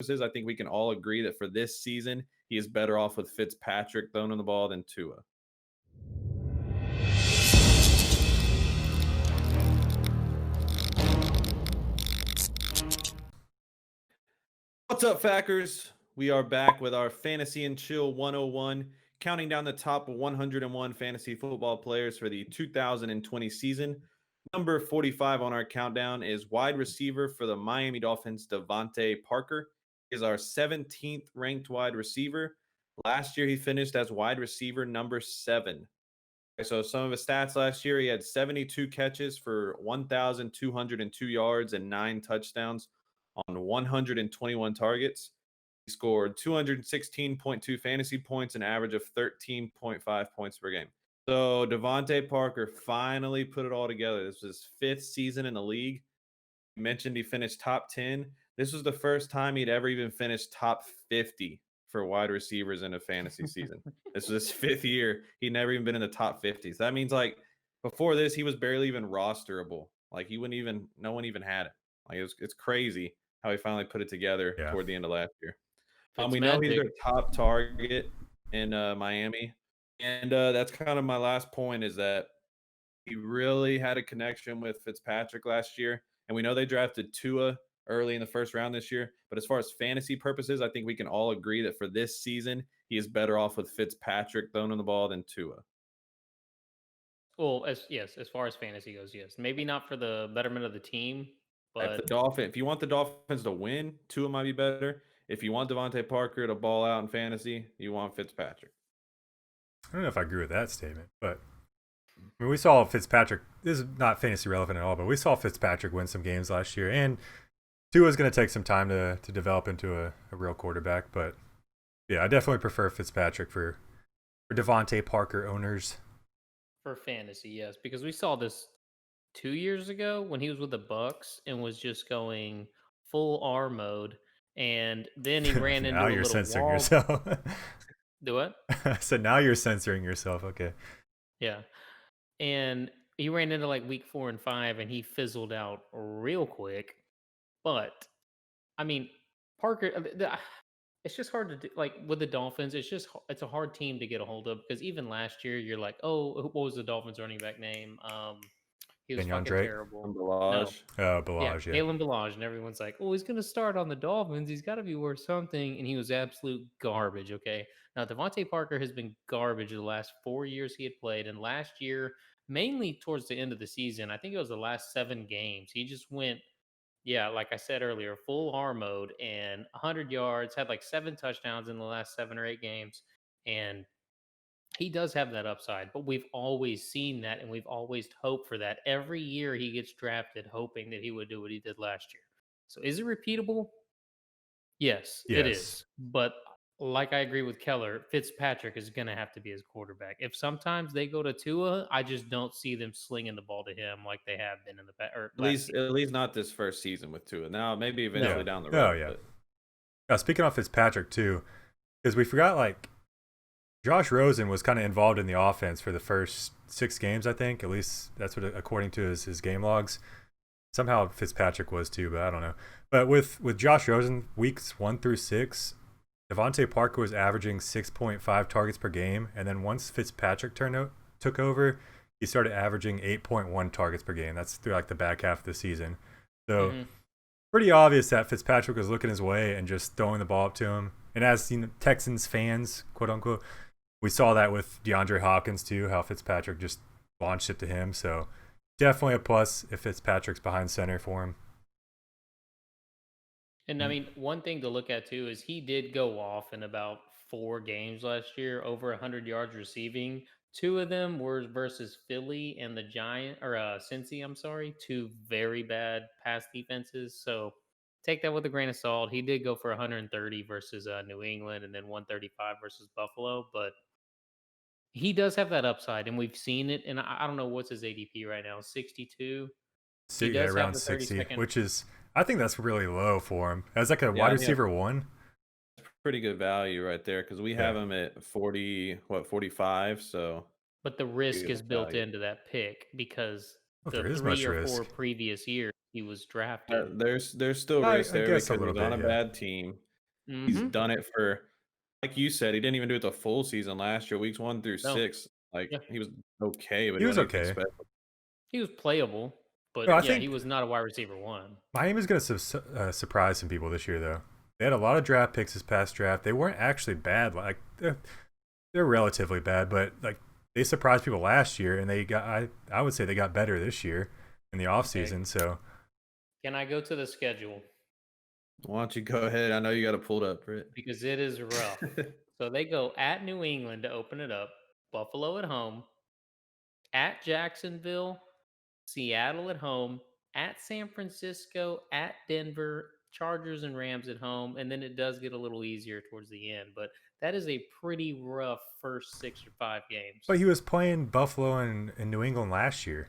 I think we can all agree that for this season, he is better off with Fitzpatrick throwing the ball than Tua. What's up, Fackers? We are back with our Fantasy and Chill 101, counting down the top 101 fantasy football players for the 2020 season. Number 45 on our countdown is wide receiver for the Miami Dolphins, DeVante Parker. He is our 17th ranked wide receiver. Last year, he finished as wide receiver number 7. So some of his stats last year, he had 72 catches for 1,202 yards and 9 touchdowns on 121 targets. He scored 216.2 fantasy points, an average of 13.5 points per game. So DeVante Parker finally put it all together. This was his 5th season in the league. He mentioned he finished top 10. This was the first time he'd ever even finished top 50 for wide receivers in a fantasy season. This was his 5th year. He'd never even been in the top 50. So that means, like, before this, he was barely even rosterable. Like, no one even had it. Like, it's crazy how he finally put it together toward the end of last year. We know he's their top target in Miami. And that's kind of my last point, is that he really had a connection with Fitzpatrick last year. And we know they drafted Tua early in the first round this year. But as far as fantasy purposes, I think we can all agree that for this season, he is better off with Fitzpatrick throwing the ball than Tua. Well, as far as fantasy goes, yes. Maybe not for the betterment of the team, but If you want the Dolphins to win, Tua might be better. If you want DeVante Parker to ball out in fantasy, you want Fitzpatrick. I don't know if I agree with that statement, but I mean, we saw Fitzpatrick. This is not fantasy relevant at all, but we saw Fitzpatrick win some games last year, and Tua's going to take some time to develop into a real quarterback. But yeah, I definitely prefer Fitzpatrick for DeVante Parker owners. for fantasy, yes, because we saw this 2 years ago when he was with the Bucks and was just going full R mode, and then he ran into Now a you're little censoring wall. yourself. Do what? So now you're censoring yourself. Okay. Yeah, and he ran into like week 4 and 5, and he fizzled out real quick. But I mean, Parker, it's just hard to do. Like with the Dolphins, it's a hard team to get a hold of, because even last year you're like, oh, what was the Dolphins running back name? He was Kenyon fucking Drake? terrible. No, Balaj. Oh, yeah, Balaj, yeah. Kalen Balaj, and everyone's like, oh, he's gonna start on the Dolphins. He's got to be worth something, and he was absolute garbage. Okay, now DeVante Parker has been garbage the last 4 years he had played, and last year, mainly towards the end of the season, I think it was the last 7 games, he just went, yeah, like I said earlier, full R mode and 100 yards, had like 7 touchdowns in the last 7 or 8 games. And he does have that upside, but we've always seen that, and we've always hoped for that. Every year he gets drafted, hoping that he would do what he did last year. So is it repeatable? Yes, it Yes. is. But like I agree with Keller, Fitzpatrick is going to have to be his quarterback. If sometimes they go to Tua, I just don't see them slinging the ball to him like they have been in the past or last season. At least not this first season with Tua. Now maybe No. eventually down the Oh, road. yeah. But Speaking of Fitzpatrick, too, because we forgot, like, Josh Rosen was kind of involved in the offense for the first 6 games, I think. At least that's what, according to his game logs. Somehow Fitzpatrick was too, but I don't know. But with Josh Rosen, weeks 1 through 6, DeVante Parker was averaging 6.5 targets per game, and then once Fitzpatrick took over, he started averaging 8.1 targets per game. That's through like the back half of the season. So pretty obvious that Fitzpatrick was looking his way and just throwing the ball up to him. And as Texans fans, quote unquote, we saw that with DeAndre Hopkins too, how Fitzpatrick just launched it to him. So definitely a plus if Fitzpatrick's behind center for him. And I mean, one thing to look at too is he did go off in about 4 games last year, over 100 yards receiving. 2 of them were versus Philly and the Giant, or Cincy, I'm sorry, 2 very bad pass defenses. So take that with a grain of salt. He did go for 130 versus New England, and then 135 versus Buffalo, but he does have that upside, and we've seen it. And I don't know what's his ADP right now, 62. He Yeah, does have around the 60, 32nd. which is, I think that's really low for him. As like a wide receiver 1. pretty good value right there, because we have him at 45. So, But the risk is built into that pick because there the is 3 much or 4 risk. previous years he was drafted. there's still I risk there guess a because little he's on bit, a yeah. bad team. He's done it for, like you said, he didn't even do it the full season last year. Weeks 1 through No. 6, like Yeah. he was okay, but He he was wasn't anything okay. special. He was playable, but No, I yeah, think he was not a wide receiver 1. Miami's going to surprise some people this year, though. They had a lot of draft picks this past draft. They weren't actually bad. Like they're relatively bad, but like they surprised people last year, and they got I would say they got better this year in the offseason. So Can I go to the schedule? Why don't you go ahead? I know you got it pulled up, Britt. Because it is rough. So they go at New England to open it up, Buffalo at home, at Jacksonville, Seattle at home, at San Francisco, at Denver, Chargers and Rams at home, and then it does get a little easier towards the end. But that is a pretty rough first 6 or 5 games. but he was playing Buffalo and New England last year.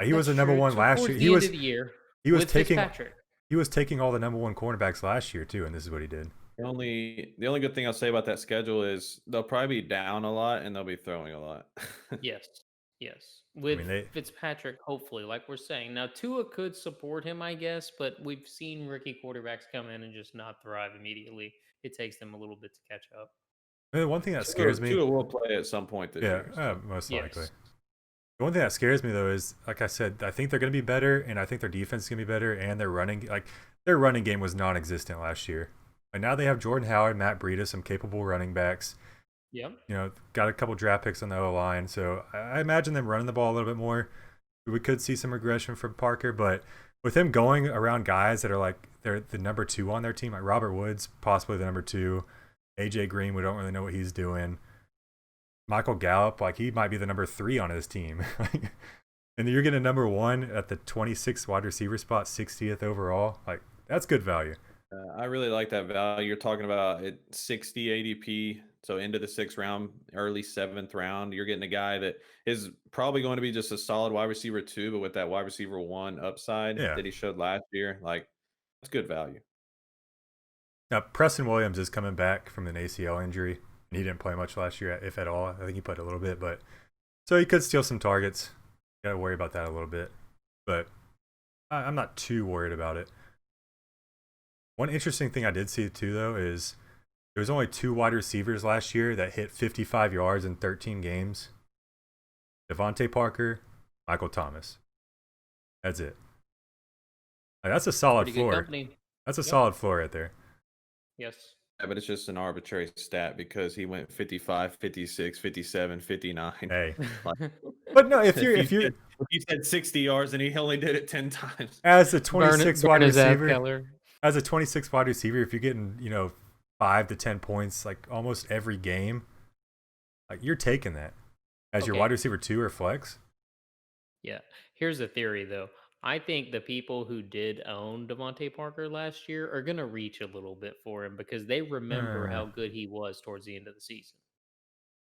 He was the That's number true. one So last towards year. the end of the year, he was with taking Fitzpatrick. he was taking all the number one cornerbacks last year too, and this is what he did. The only good thing I'll say about that schedule is they'll probably be down a lot and they'll be throwing a lot. Yes. Yes. With they- Fitzpatrick, hopefully, like we're saying. Now, Tua could support him, I guess, but we've seen rookie quarterbacks come in and just not thrive immediately. It takes them a little bit to catch up. I mean, the one thing that scares me. Tua will play at some point this year. So. Most Yes. likely. The one thing that scares me though is, like I said, I think they're going to be better, and I think their defense is going to be better, and their running game was non-existent last year. And now they have Jordan Howard, Matt Breida, some capable running backs. Yep. Got a couple draft picks on the O-line, so I imagine them running the ball a little bit more. We could see some regression from Parker, but with him going around guys that are like they're the number 2 on their team, like Robert Woods, possibly the number 2, AJ Green, we don't really know what he's doing. Michael Gallup, like he might be the number 3 on his team. And you're getting a number 1 at the 26th wide receiver spot, 60th overall. Like that's good value. I really like that value. You're talking about at 60 ADP, so into the 6th round, early 7th round. You're getting a guy that is probably going to be just a solid wide receiver 2, but with that wide receiver 1 upside that he showed last year, like that's good value. Now Preston Williams is coming back from an ACL injury. He didn't play much last year, if at all. I think he played a little bit, but so he could steal some targets. Got to worry about that a little bit, but I'm not too worried about it. One interesting thing I did see too, though, is there was only 2 wide receivers last year that hit 55 yards in 13 games. DeVante Parker, Michael Thomas. That's it. Like, that's a solid Pretty good floor. company. That's a solid floor right there. Yes. Yeah, but it's just an arbitrary stat because he went 55, 56, 57, 59. Hey, Like, but no, if if you he said 60 yards and he only did it 10 times. as a 26 wide receiver, Keller. as a 26 wide receiver, if you're getting 5 to 10 points like almost every game, like you're taking that as your wide receiver 2 or flex. Yeah. Here's the theory, though. I think the people who did own DeVante Parker last year are going to reach a little bit for him because they remember how good he was towards the end of the season.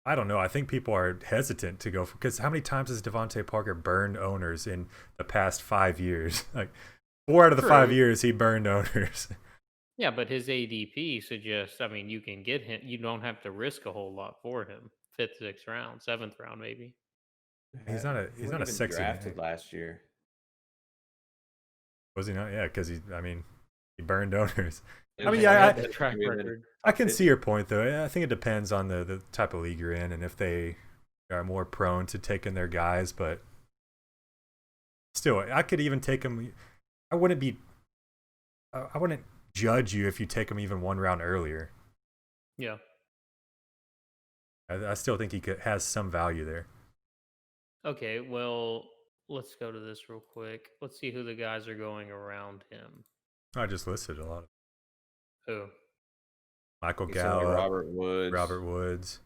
I don't know. I think people are hesitant to go because how many times has DeVante Parker burned owners in the past 5 years? Like 4 out of the 5 years he burned owners. Yeah, but his ADP suggests, you can get him. You don't have to risk a whole lot for him. 5th, 6th round, 7th round, maybe. He's not a sexy drafted last year. Was he not? Yeah, because he burned owners. Track record. I can see your point though. I think it depends on the type of league you're in and if they are more prone to taking their guys. But still, I could even take him. I wouldn't judge you if you take him even 1 round earlier. Yeah. I still think he has some value there. Okay, well, let's go to this real quick. Let's see who the guys are going around him. I just listed a lot of. Who? Michael Gallup, Robert Woods.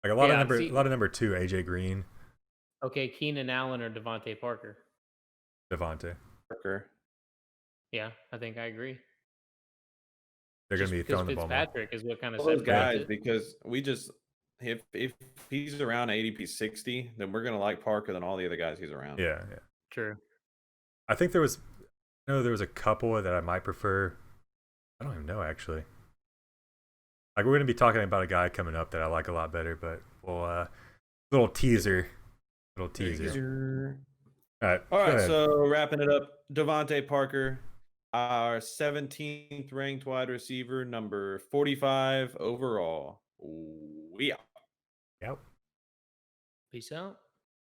Like a lot of number 2, AJ Green. Okay, Keenan Allen or DeVante Parker? DeVante. Parker. Yeah, I think I agree. They're going to be throwing the ball more. Fitzpatrick is what kind of those guys because we just if he's around ADP 60, then we're going to like Parker than all the other guys he's around. Yeah. True. I think there was a couple that I might prefer. I don't even know actually. Like we're going to be talking about a guy coming up that I like a lot better, but we'll little teaser. All right. So wrapping it up, DeVante Parker, our 17th ranked wide receiver, number 45 overall. We out. Yep. Peace out.